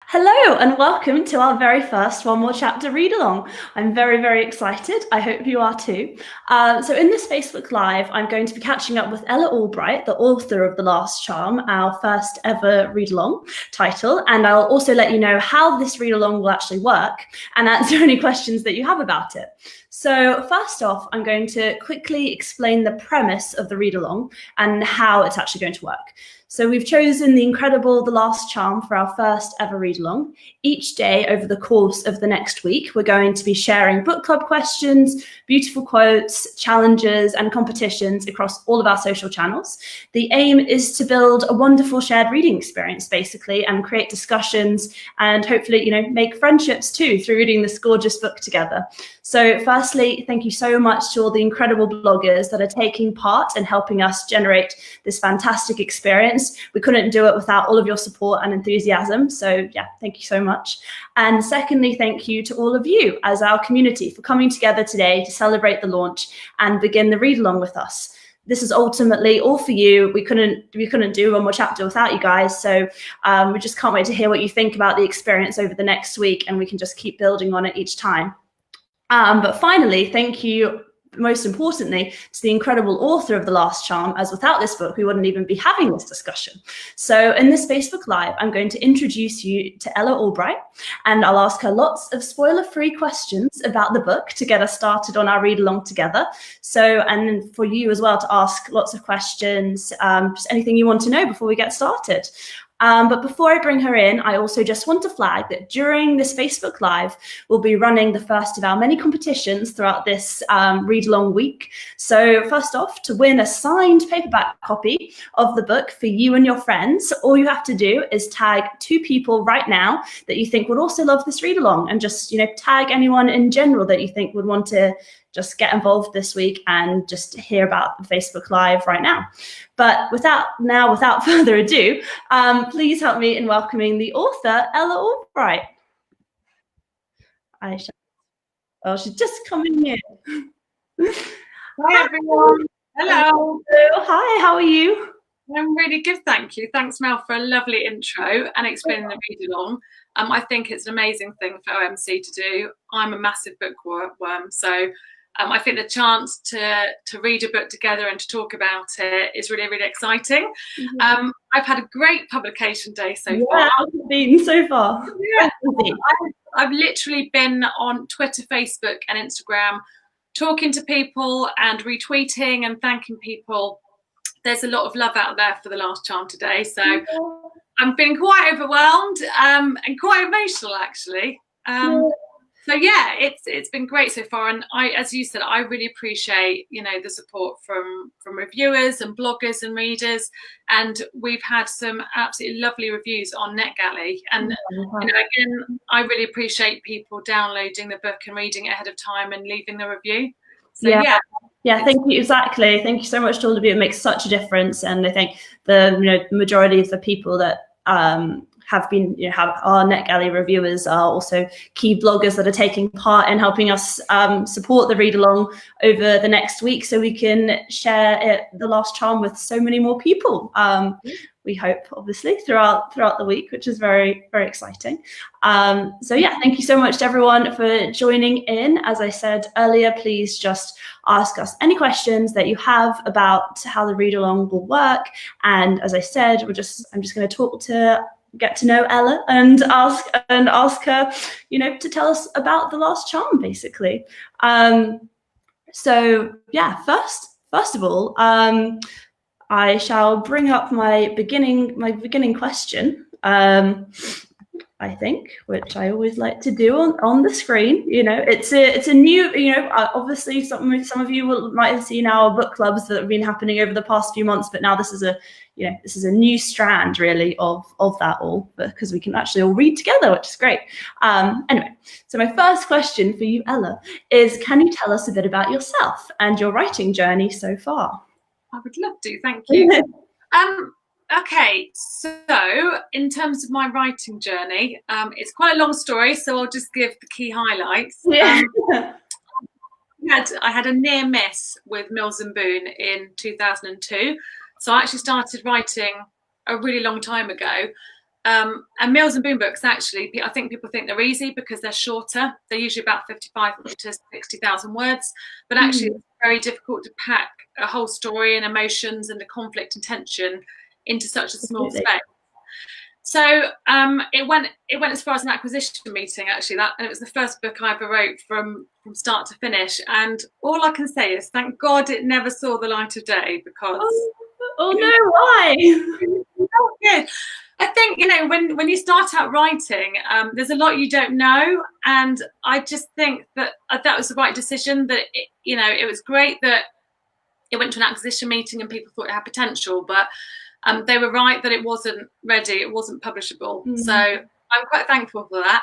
Hello and welcome to our very first One More Chapter read along. I'm very, very excited. I hope you are too. So in this Facebook Live, I'm going to be catching up with Ella Albright, the author of The Last Charm, our first ever read along title. And I'll also let you know how this read along will actually work and answer any questions that you have about it. So first off, I'm going to quickly explain the premise of the read along and how it's actually going to work. So we've chosen the incredible The Last Charm for our first ever read along. Each day over the course of the next week, we're going to be sharing book club questions, beautiful quotes, challenges, and competitions across all of our social channels. The aim is to build a wonderful shared reading experience, basically, and create discussions and hopefully, make friendships too through reading this gorgeous book together. So firstly, thank you so much to all the incredible bloggers that are taking part and helping us generate this fantastic experience. We couldn't do it without all of your support and enthusiasm. So yeah, thank you so much. And secondly, thank you to all of you as our community for coming together today to celebrate the launch and begin the read along with us. This is ultimately all for you. We couldn't do One More Chapter without you guys. So we just can't wait to hear what you think about the experience over the next week, and we can just keep building on it each time. But finally, thank you, most importantly, to the incredible author of The Last Charm, as without this book, we wouldn't even be having this discussion. So in this Facebook Live, I'm going to introduce you to Ella Albright, and I'll ask her lots of spoiler-free questions about the book to get us started on our read-along together. So, and for you as well to ask lots of questions, just anything you want to know before we get started. But before I bring her in, I also just want to flag that during this Facebook Live, we'll be running the first of our many competitions throughout this read-along week. So first off, to win a signed paperback copy of the book for you and your friends, all you have to do is tag 2 people right now that you think would also love this read-along, and just tag anyone in general that you think would want to just get involved this week and just hear about the Facebook Live right now. But without further ado, please help me in welcoming the author, Ella Albright. Oh, she's just coming in. Hi everyone. Hello. Hi, how are you? I'm really good, thank you. Thanks, Mel, for a lovely intro and explaining the read along. I think it's an amazing thing for OMC to do. I'm a massive bookworm, so I think the chance to read a book together and to talk about it is really, really exciting. Mm-hmm. I've had a great publication day so far. How's it been so far? Yeah, I've literally been on Twitter, Facebook, and Instagram, talking to people and retweeting and thanking people. There's a lot of love out there for The Last Charm today, so I'm feeling quite overwhelmed and quite emotional, actually. So yeah, it's been great so far, and as you said, I really appreciate the support from reviewers and bloggers and readers, and we've had some absolutely lovely reviews on NetGalley, and again, I really appreciate people downloading the book and reading it ahead of time and leaving the review. So yeah, thank you. Exactly. Thank you so much to all of you. It makes such a difference, and I think the majority of the people that have been have our NetGalley reviewers are also key bloggers that are taking part in helping us support the read along over the next week, so we can share The Last Charm with so many more people. We hope, obviously, throughout the week, which is very, very exciting. So yeah, thank you so much to everyone for joining in. As I said earlier, please just ask us any questions that you have about how the read along will work. And as I said, I'm just going to get to know Ella and ask her, to tell us about The Last Charm, basically. So yeah, first of all, I shall bring up my beginning question, I think, which I always like to do on the screen. It's a new, obviously some of you might have seen our book clubs that have been happening over the past few months, but now this is a new strand really of that all, because we can actually all read together, which is great. Anyway, so my first question for you, Ella, is can you tell us a bit about yourself and your writing journey so far? I would love to, thank you. Okay, so in terms of my writing journey, it's quite a long story, so I'll just give the key highlights. Yeah. I had a near miss with Mills and Boon in 2002, so I actually started writing a really long time ago. And Meals and Boom books, actually, I think people think they're easy because they're shorter. They're usually about 55 to 60,000 words, but actually it's very difficult to pack a whole story and emotions and the conflict and tension into such a small space. So it went as far as an acquisition meeting, actually, and it was the first book I ever wrote from start to finish. And all I can say is, thank God it never saw the light of day, because oh no, why? Oh, good. I think, when you start out writing, there's a lot you don't know, and I just think that that was the right decision. That it was great that it went to an acquisition meeting and people thought it had potential, but they were right that it wasn't ready, it wasn't publishable. So I'm quite thankful for that.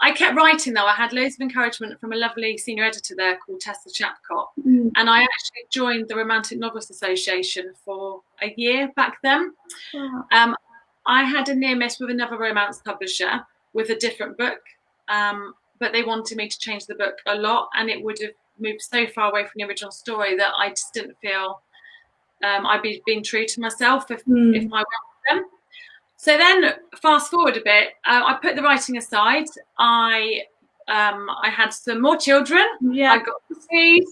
I kept writing, though. I had loads of encouragement from a lovely senior editor there called Tessa Chapcott, and I actually joined the Romantic Novelists Association for a year back then. Wow. I had a near miss with another romance publisher with a different book, but they wanted me to change the book a lot, and it would have moved so far away from the original story that I just didn't feel I'd be being true to myself if I went with them. So then, fast forward a bit, I put the writing aside. I had some more children. Yeah. I got married.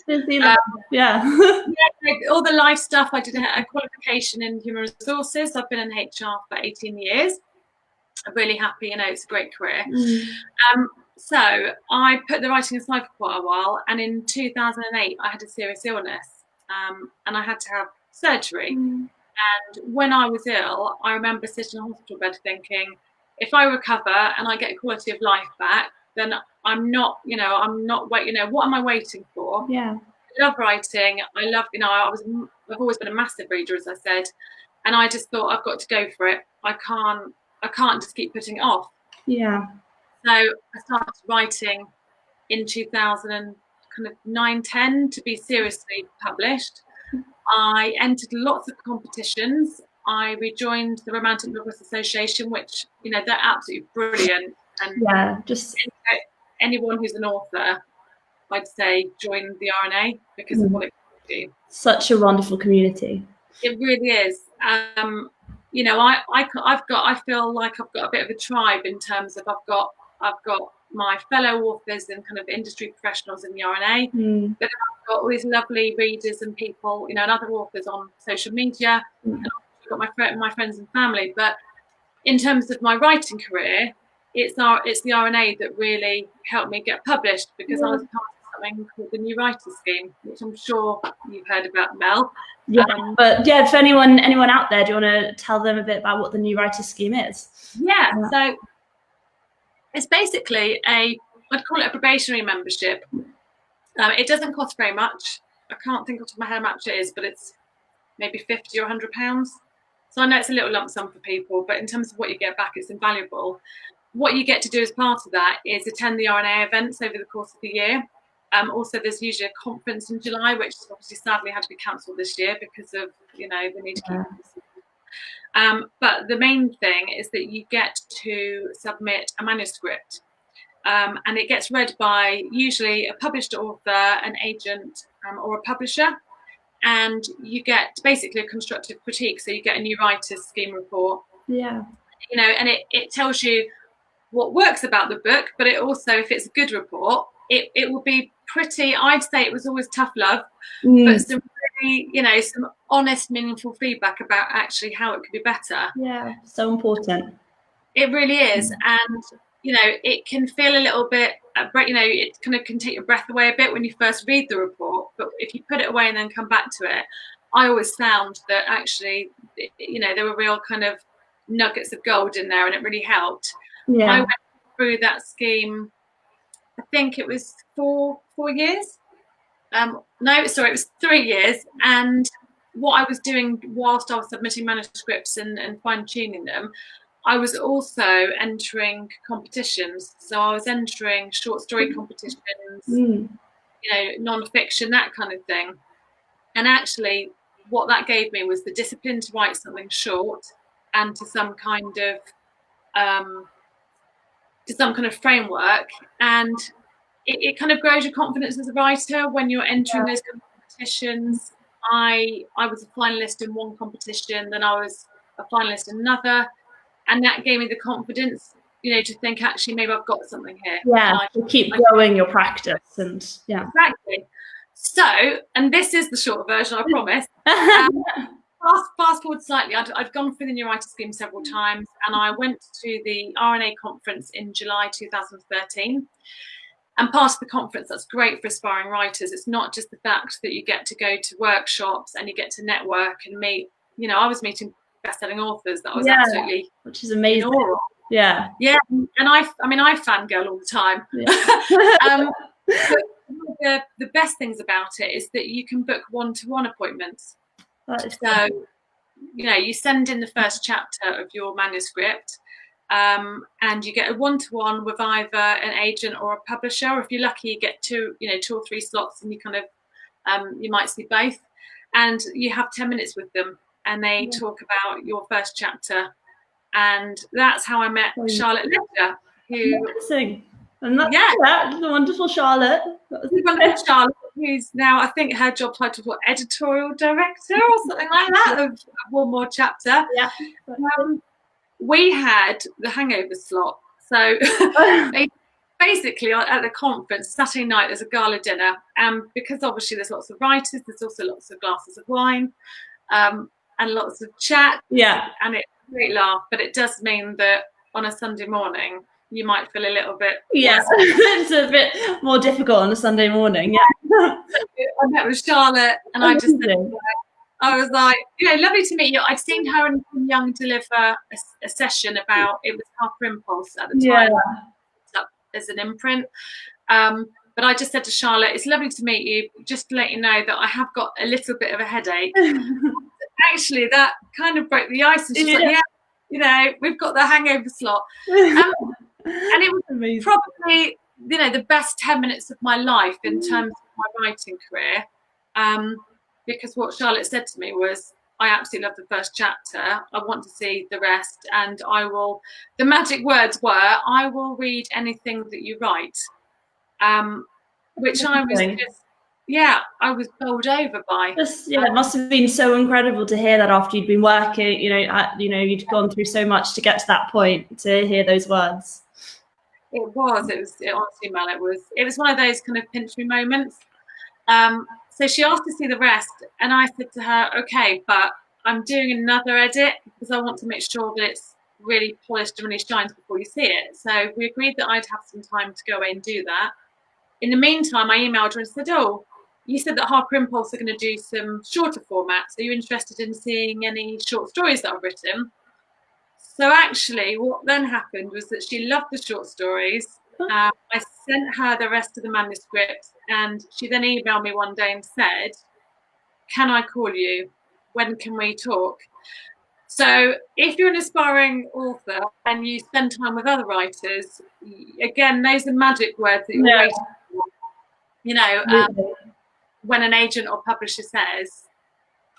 All the life stuff. I did a qualification in human resources. I've been in HR for 18 years. I'm really happy. It's a great career. So I put the writing aside for quite a while. And in 2008, I had a serious illness, and I had to have surgery. And when I was ill, I remember sitting in a hospital bed thinking, if I recover and I get quality of life back, then I'm not waiting. What am I waiting for? Yeah. I love writing. I love, I've always been a massive reader, as I said, and I just thought, I've got to go for it. I can't just keep putting it off. Yeah. So I started writing in 2009-10 to be seriously published. I entered lots of competitions. I rejoined the Romantic Novelists Association, which, they're absolutely brilliant. And anyone who's an author, I'd say join the RNA because of what it can do. Such a wonderful community. It really is. I feel like I've got a bit of a tribe in terms of I've got my fellow authors and kind of industry professionals in the RNA. But I've got all these lovely readers and people, and other authors on social media. And I've got my friends and family. But in terms of my writing career, it's the RNA that really helped me get published, because I was part of something called the New Writer Scheme, which I'm sure you've heard about, Mel. Yeah, but for anyone out there, do you want to tell them a bit about what the New Writer Scheme is? Yeah. So it's basically I'd call it a probationary membership. It doesn't cost very much. I can't think off the top of my head how much it is, but it's maybe £50 or £100. So I know it's a little lump sum for people, but in terms of what you get back, it's invaluable. What you get to do as part of that is attend the RNA events over the course of the year. Also, there's usually a conference in July, which obviously sadly had to be cancelled this year because of, the need to keep it. But the main thing is that you get to submit a manuscript, and it gets read by usually a published author, an agent, or a publisher, and you get basically a constructive critique. So you get a New Writers Scheme report. Yeah. And it tells you what works about the book, but it also, if it's a good report, it will be pretty, I'd say it was always tough love, but some really, some honest, meaningful feedback about actually how it could be better. Yeah, so important. It really is. And, it can feel a little bit, it kind of can take your breath away a bit when you first read the report, but if you put it away and then come back to it, I always found that actually, there were real kind of nuggets of gold in there, and it really helped. Yeah. I went through that scheme, I think it was four years. It was 3 years. And what I was doing whilst I was submitting manuscripts and fine-tuning them, I was also entering competitions. So I was entering short story competitions, non-fiction, that kind of thing. And actually, what that gave me was the discipline to write something short and to some kind of framework, and it kind of grows your confidence as a writer when you're entering those competitions. I was a finalist in one competition, then I was a finalist in another, and that gave me the confidence, you know, to think actually maybe I've got something here. Yeah, to keep growing your practice, and yeah. Exactly. So, and this is the short version, I promise. Fast forward slightly, I'd gone through the Neuritis Scheme several times, and I went to the RNA conference in July 2013. And part of the conference that's great for aspiring writers, it's not just the fact that you get to go to workshops and you get to network and meet, you know, I was meeting best-selling authors that I was absolutely, which is amazing. Yeah. Yeah. And I fangirl all the time. Yeah. But the best things about it is that you can book one-to-one appointments. So, you know, you send in the first chapter of your manuscript, and you get a one-to-one with either an agent or a publisher. Or if you're lucky, you get two or three slots, and you kind of you might see both, and you have 10 minutes with them, and they talk about your first chapter. And that's how I met Charlotte Ledger, who and that's the wonderful Charlotte. Charlotte, who's now, I think her job title was editorial director or something like that of one more chapter. Yeah. We had the hangover slot. So basically at the conference, Saturday night, there's a gala dinner. And because obviously there's lots of writers, there's also lots of glasses of wine and lots of chat. Yeah. And it's a great laugh. But it does mean that on a Sunday morning, you might feel a little bit. Yeah, it's a bit more difficult on a Sunday morning. Yeah. I met with Charlotte, and I just said, I was like, you know, lovely to meet you. I'd seen her and Young deliver a session about, it was Harper Impulse at the time, as an imprint. But I just said to Charlotte, it's lovely to meet you. Just to let you know that I have got a little bit of a headache. Actually, that kind of broke the ice. And she's like, yeah, you know, we've got the hangover slot. And it was amazing. Probably, you know, the best 10 minutes of my life in terms of my writing career. Because what Charlotte said to me was, I absolutely love the first chapter. I want to see the rest. And the magic words were, I will read anything that you write. Which I was just, I was bowled over by. It must have been so incredible to hear that after you'd been working, you'd gone through so much to get to that point, to hear those words. It honestly, Mel, it was one of those kind of pinch me moments. So she asked to see the rest, and I said to her, okay, but I'm doing another edit because I want to make sure that it's really polished and really shines before you see it. So we agreed that I'd have some time to go away and do that. In the meantime, I emailed her and said, you said that Harper Impulse are going to do some shorter formats. Are you interested in seeing any short stories that I've written? So actually, what then happened was that she loved the short stories. I sent her the rest of the manuscript, and she then emailed me one day and said, can I call you? When can we talk? So if you're an aspiring author and you spend time with other writers, again, those are magic words that you're waiting for. You know, when an agent or publisher says,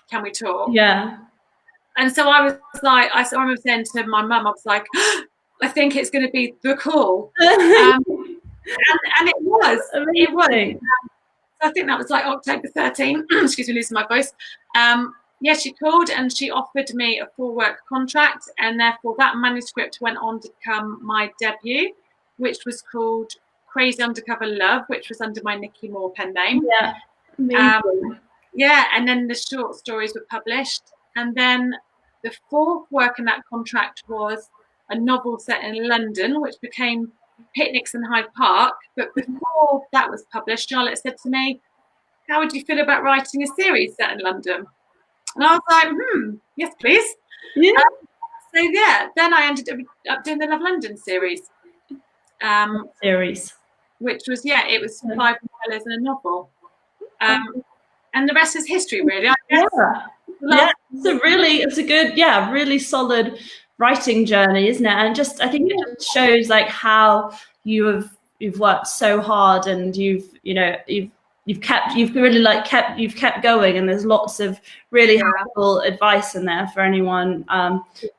can we talk? Yeah. And so I was like, I remember saying to my mum, I was like, I think it's going to be the call. And it was. Amazing. It was. So I think that was like October 13th. Excuse me, losing my voice. She called and she offered me a full work contract, and therefore that manuscript went on to become my debut, which was called Crazy Undercover Love, which was under my Nikki Moore pen name. Yeah. Amazing. And then the short stories were published. And then the fourth work in that contract was a novel set in London, which became Picnics in Hyde Park. But before that was published, Charlotte said to me, how would you feel about writing a series set in London? And I was like, yes, please. Yeah. Then I ended up doing the Love London series. Which was, it was 5 novellas and a novel. And the rest is history, really, I guess. Yeah, it's a good, really solid writing journey, isn't it? And just, I think it just shows like how you've worked so hard, and you've kept going, and there's lots of really helpful advice in there for anyone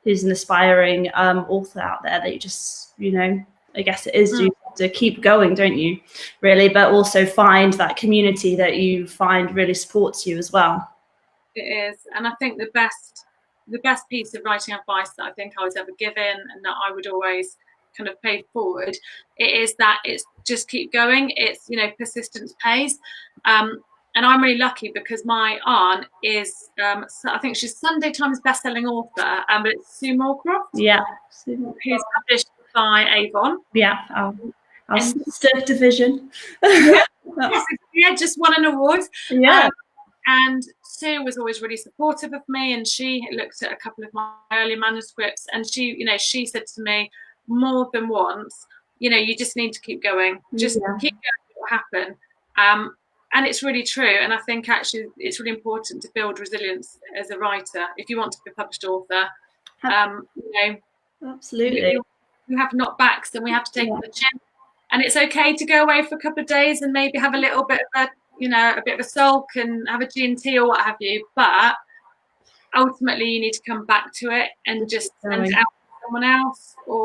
who's an aspiring author out there, that you just, I guess it is you have to keep going, don't you, really, but also find that community that you find really supports you as well. It is. And I think the best the best piece of writing advice that I think I was ever given, and that I would always kind of pay forward, it is that it's just keep going. It's, you know, persistence pays. And I'm really lucky because my aunt is, I think she's Sunday Times bestselling author, but it's Sue Moorcroft. Yeah. Who's published by Avon. Yeah. Our sister division. Yeah, just won an award. Yeah. And Sue was always really supportive of me, and she looked at a couple of my early manuscripts, and she, you know, she said to me more than once, you know, you just need to keep going. Just keep going, it will happen. And it's really true. And I think actually it's really important to build resilience as a writer if you want to be a published author. You know, absolutely. We have knockbacks, and we have to take the chin. And it's okay to go away for a couple of days and maybe have a little bit of a, you know, a bit of a sulk and have a G&T or what have you. But ultimately, you need to come back to it and just send it out to someone else, or